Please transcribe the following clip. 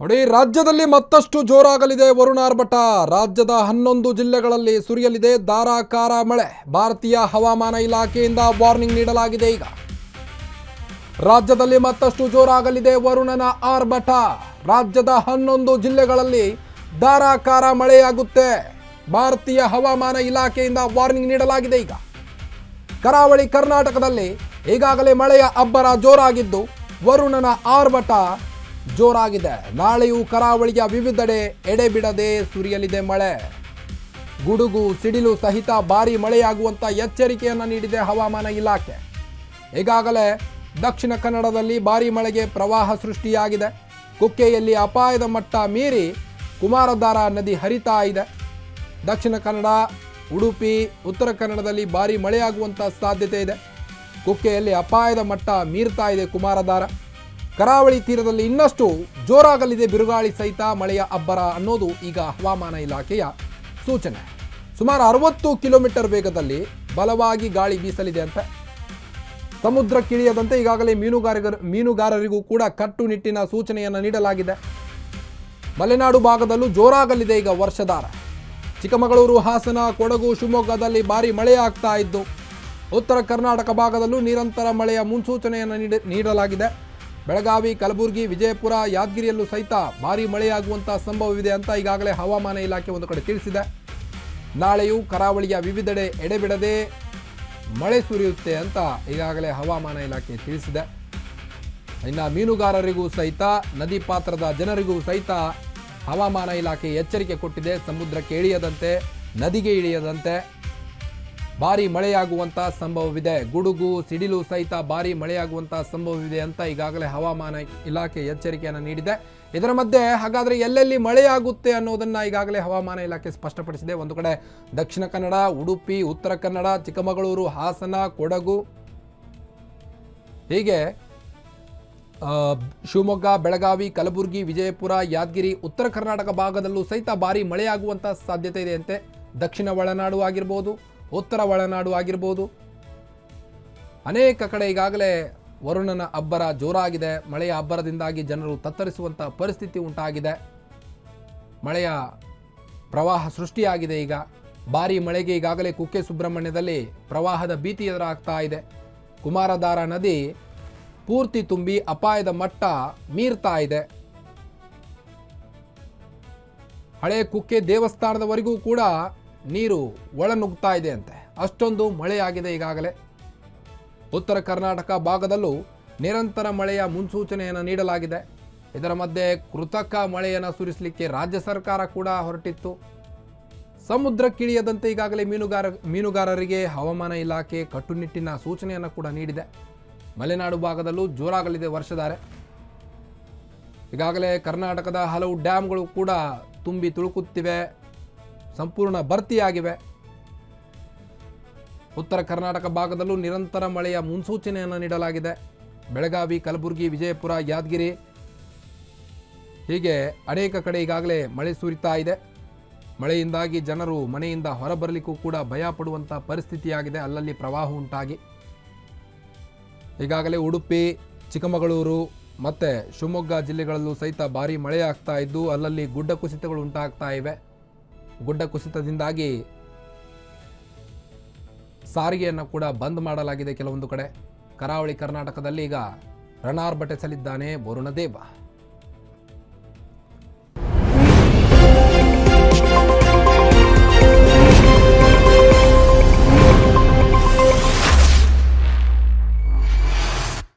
ನೋಡಿ, ರಾಜ್ಯದಲ್ಲಿ ಮತ್ತಷ್ಟು ಜೋರಾಗಲಿದೆ ವರುಣ ಆರ್ಭಟ. ರಾಜ್ಯದ 11 ಜಿಲ್ಲೆಗಳಲ್ಲಿ ಸುರಿಯಲಿದೆ ಧಾರಾಕಾರ ಮಳೆ. ಭಾರತೀಯ ಹವಾಮಾನ ಇಲಾಖೆಯಿಂದ ವಾರ್ನಿಂಗ್ ನೀಡಲಾಗಿದೆ. ಈಗ ರಾಜ್ಯದಲ್ಲಿ ಮತ್ತಷ್ಟು ಜೋರಾಗಲಿದೆ ವರುಣನ ಆರ್ಭಟ. ರಾಜ್ಯದ 11 ಜಿಲ್ಲೆಗಳಲ್ಲಿ ಧಾರಾಕಾರ ಮಳೆಯಾಗುತ್ತೆ. ಭಾರತೀಯ ಹವಾಮಾನ ಇಲಾಖೆಯಿಂದ ವಾರ್ನಿಂಗ್ ನೀಡಲಾಗಿದೆ. ಈಗ ಕರಾವಳಿ ಕರ್ನಾಟಕದಲ್ಲಿ ಈಗಾಗಲೇ ಮಳೆಯ ಅಬ್ಬರ ಜೋರಾಗಿದ್ದು ವರುಣನ ಆರ್ಭಟ ಜೋರಾಗಿದೆ. ನಾಳೆಯೂ ಕರಾವಳಿಯ ವಿವಿಧೆಡೆ ಎಡೆಬಿಡದೆ ಸುರಿಯಲಿದೆ ಮಳೆ. ಗುಡುಗು ಸಿಡಿಲು ಸಹಿತ ಭಾರೀ ಮಳೆಯಾಗುವಂಥ ಎಚ್ಚರಿಕೆಯನ್ನು ನೀಡಿದೆ ಹವಾಮಾನ ಇಲಾಖೆ. ಈಗಾಗಲೇ ದಕ್ಷಿಣ ಕನ್ನಡದಲ್ಲಿ ಭಾರೀ ಮಳೆಗೆ ಪ್ರವಾಹ ಸೃಷ್ಟಿಯಾಗಿದೆ. ಕುಕ್ಕೆಯಲ್ಲಿ ಅಪಾಯದ ಮಟ್ಟ ಮೀರಿ ಕುಮಾರಧಾರಾ ನದಿ ಹರಿತಾ ಇದೆ. ದಕ್ಷಿಣ ಕನ್ನಡ, ಉಡುಪಿ, ಉತ್ತರ ಕನ್ನಡದಲ್ಲಿ ಭಾರೀ ಮಳೆಯಾಗುವಂಥ ಸಾಧ್ಯತೆ ಇದೆ. ಕುಕ್ಕೆಯಲ್ಲಿ ಅಪಾಯದ ಮಟ್ಟ ಮೀರ್ತಾ ಇದೆ ಕುಮಾರಧಾರಾ. ಕರಾವಳಿ ತೀರದಲ್ಲಿ ಇನ್ನಷ್ಟು ಜೋರಾಗಲಿದೆ ಬಿರುಗಾಳಿ ಸಹಿತ ಮಳೆಯ ಅಬ್ಬರ ಅನ್ನೋದು ಈಗ ಹವಾಮಾನ ಇಲಾಖೆಯ ಸೂಚನೆ. ಸುಮಾರು 60 ಕಿಲೋಮೀಟರ್ ವೇಗದಲ್ಲಿ ಬಲವಾಗಿ ಗಾಳಿ ಬೀಸಲಿದೆ ಅಂತ. ಸಮುದ್ರಕ್ಕಿಳಿಯದಂತೆ ಈಗಾಗಲೇ ಮೀನುಗಾರರಿಗೂ ಕೂಡ ಕಟ್ಟುನಿಟ್ಟಿನ ಸೂಚನೆಯನ್ನು ನೀಡಲಾಗಿದೆ. ಮಲೆನಾಡು ಭಾಗದಲ್ಲೂ ಜೋರಾಗಲಿದೆ ಈಗ ವರ್ಷಧಾರ. ಚಿಕ್ಕಮಗಳೂರು, ಹಾಸನ, ಕೊಡಗು, ಶಿವಮೊಗ್ಗದಲ್ಲಿ ಭಾರೀ ಮಳೆಯಾಗ್ತಾ ಇದ್ದು ಉತ್ತರ ಕರ್ನಾಟಕ ಭಾಗದಲ್ಲೂ ನಿರಂತರ ಮಳೆಯ ಮುನ್ಸೂಚನೆಯನ್ನು ನೀಡಲಾಗಿದೆ. ಬೆಳಗಾವಿ, ಕಲಬುರಗಿ, ವಿಜಯಪುರ, ಯಾದಗಿರಿಯಲ್ಲೂ ಸಹಿತ ಭಾರೀ ಮಳೆಯಾಗುವಂಥ ಸಂಭವವಿದೆ ಅಂತ ಈಗಾಗಲೇ ಹವಾಮಾನ ಇಲಾಖೆ ಒಂದು ಕಡೆ ತಿಳಿಸಿದೆ. ನಾಳೆಯೂ ಕರಾವಳಿಯ ವಿವಿಧೆಡೆ ಎಡೆಬಿಡದೆ ಮಳೆ ಸುರಿಯುತ್ತೆ ಅಂತ ಈಗಾಗಲೇ ಹವಾಮಾನ ಇಲಾಖೆ ತಿಳಿಸಿದೆ. ಇನ್ನು ಮೀನುಗಾರರಿಗೂ ಸಹಿತ, ನದಿ ಪಾತ್ರದ ಜನರಿಗೂ ಸಹಿತ ಹವಾಮಾನ ಇಲಾಖೆ ಎಚ್ಚರಿಕೆ ಕೊಟ್ಟಿದೆ. ಸಮುದ್ರಕ್ಕೆ ಇಳಿಯದಂತೆ, ನದಿಗೆ ಇಳಿಯದಂತೆ ಭಾರೀ ಮಳೆಯಾಗುವಂಥ ಸಂಭವವಿದೆ. ಗುಡುಗು ಸಿಡಿಲು ಸಹಿತ ಭಾರೀ ಮಳೆಯಾಗುವಂಥ ಸಂಭವವಿದೆ ಅಂತ ಈಗಾಗಲೇ ಹವಾಮಾನ ಇಲಾಖೆ ಎಚ್ಚರಿಕೆಯನ್ನು ನೀಡಿದೆ. ಇದರ ಮಧ್ಯೆ ಹಾಗಾದರೆ ಎಲ್ಲೆಲ್ಲಿ ಮಳೆಯಾಗುತ್ತೆ ಅನ್ನೋದನ್ನು ಈಗಾಗಲೇ ಹವಾಮಾನ ಇಲಾಖೆ ಸ್ಪಷ್ಟಪಡಿಸಿದೆ. ಒಂದು ಕಡೆ ದಕ್ಷಿಣ ಕನ್ನಡ, ಉಡುಪಿ, ಉತ್ತರ ಕನ್ನಡ, ಚಿಕ್ಕಮಗಳೂರು, ಹಾಸನ, ಕೊಡಗು, ಹೀಗೆ ಶಿವಮೊಗ್ಗ, ಬೆಳಗಾವಿ, ಕಲಬುರಗಿ, ವಿಜಯಪುರ, ಯಾದಗಿರಿ, ಉತ್ತರ ಕರ್ನಾಟಕ ಭಾಗದಲ್ಲೂ ಸಹಿತ ಭಾರೀ ಮಳೆಯಾಗುವಂಥ ಸಾಧ್ಯತೆ ಇದೆ ಅಂತೆ. ದಕ್ಷಿಣ ಒಳನಾಡು ಆಗಿರ್ಬೋದು, ಉತ್ತರ ಒಳನಾಡು ಆಗಿರ್ಬೋದು, ಅನೇಕ ಕಡೆ ಈಗಾಗಲೇ ವರುಣನ ಅಬ್ಬರ ಜೋರಾಗಿದೆ. ಮಳೆಯ ಅಬ್ಬರದಿಂದಾಗಿ ಜನರು ತತ್ತರಿಸುವಂಥ ಪರಿಸ್ಥಿತಿ ಉಂಟಾಗಿದೆ. ಮಳೆಯ ಪ್ರವಾಹ ಸೃಷ್ಟಿಯಾಗಿದೆ. ಈಗ ಭಾರೀ ಮಳೆಗೆ ಈಗಾಗಲೇ ಕುಕ್ಕೆ ಸುಬ್ರಹ್ಮಣ್ಯದಲ್ಲಿ ಪ್ರವಾಹದ ಭೀತಿ ಎದುರಾಗ್ತಾ ಇದೆ. ಕುಮಾರಧಾರಾ ನದಿ ಪೂರ್ತಿ ತುಂಬಿ ಅಪಾಯದ ಮಟ್ಟ ಮೀರ್ತಾ ಇದೆ. ಹಳೆ ಕುಕ್ಕೆ ದೇವಸ್ಥಾನದವರೆಗೂ ಕೂಡ ನೀರು ಒಳನುಗ್ತಾ ಇದೆ ಅಂತೆ. ಅಷ್ಟೊಂದು ಮಳೆಯಾಗಿದೆ ಈಗಾಗಲೇ. ಉತ್ತರ ಕರ್ನಾಟಕ ಭಾಗದಲ್ಲೂ ನಿರಂತರ ಮಳೆಯ ಮುನ್ಸೂಚನೆಯನ್ನು ನೀಡಲಾಗಿದೆ. ಇದರ ಮಧ್ಯೆ ಕೃತಕ ಮಳೆಯನ್ನು ಸುರಿಸಲಿಕ್ಕೆ ರಾಜ್ಯ ಸರ್ಕಾರ ಕೂಡ ಹೊರಟಿತ್ತು. ಸಮುದ್ರಕ್ಕಿಳಿಯದಂತೆ ಈಗಾಗಲೇ ಮೀನುಗಾರರಿಗೆ ಹವಾಮಾನ ಇಲಾಖೆ ಕಟ್ಟುನಿಟ್ಟಿನ ಸೂಚನೆಯನ್ನು ಕೂಡ ನೀಡಿದೆ. ಮಲೆನಾಡು ಭಾಗದಲ್ಲೂ ಜೋರಾಗಲಿದೆ ವರ್ಷಧಾರೆ. ಈಗಾಗಲೇ ಕರ್ನಾಟಕದ ಹಲವು ಡ್ಯಾಮ್ಗಳು ಕೂಡ ತುಂಬಿ ತುಳುಕುತ್ತಿವೆ, ಸಂಪೂರ್ಣ ಭರ್ತಿಯಾಗಿವೆ. ಉತ್ತರ ಕರ್ನಾಟಕ ಭಾಗದಲ್ಲೂ ನಿರಂತರ ಮಳೆಯ ಮುನ್ಸೂಚನೆಯನ್ನು ನೀಡಲಾಗಿದೆ. ಬೆಳಗಾವಿ, ಕಲಬುರಗಿ, ವಿಜಯಪುರ, ಯಾದಗಿರಿ, ಹೀಗೆ ಅನೇಕ ಕಡೆ ಈಗಾಗಲೇ ಮಳೆ ಸುರಿತಾ ಇದೆ. ಮಳೆಯಿಂದಾಗಿ ಜನರು ಮನೆಯಿಂದ ಹೊರಬರಲಿಕ್ಕೂ ಕೂಡ ಭಯ ಪಡುವಂಥ ಪರಿಸ್ಥಿತಿಯಾಗಿದೆ. ಅಲ್ಲಲ್ಲಿ ಪ್ರವಾಹ ಉಂಟಾಗಿ ಈಗಾಗಲೇ ಉಡುಪಿ, ಚಿಕ್ಕಮಗಳೂರು ಮತ್ತು ಶಿವಮೊಗ್ಗ ಜಿಲ್ಲೆಗಳಲ್ಲೂ ಸಹಿತ ಭಾರೀ ಮಳೆಯಾಗ್ತಾ ಇದ್ದು ಅಲ್ಲಲ್ಲಿ ಗುಡ್ಡ ಕುಸಿತಗಳು ಉಂಟಾಗ್ತಾ ಇವೆ. ಗುಡ್ಡ ಕುಸಿತದಿಂದಾಗಿ ಸಾರಿಗೆಯನ್ನು ಕೂಡ ಬಂದ್ ಮಾಡಲಾಗಿದೆ ಕೆಲವೊಂದು ಕಡೆ. ಕರಾವಳಿ ಕರ್ನಾಟಕದಲ್ಲಿ ಈಗ ರಣಾರ್ಭಟಿಸಲಿದ್ದಾನೆ ವರುಣದೇವ.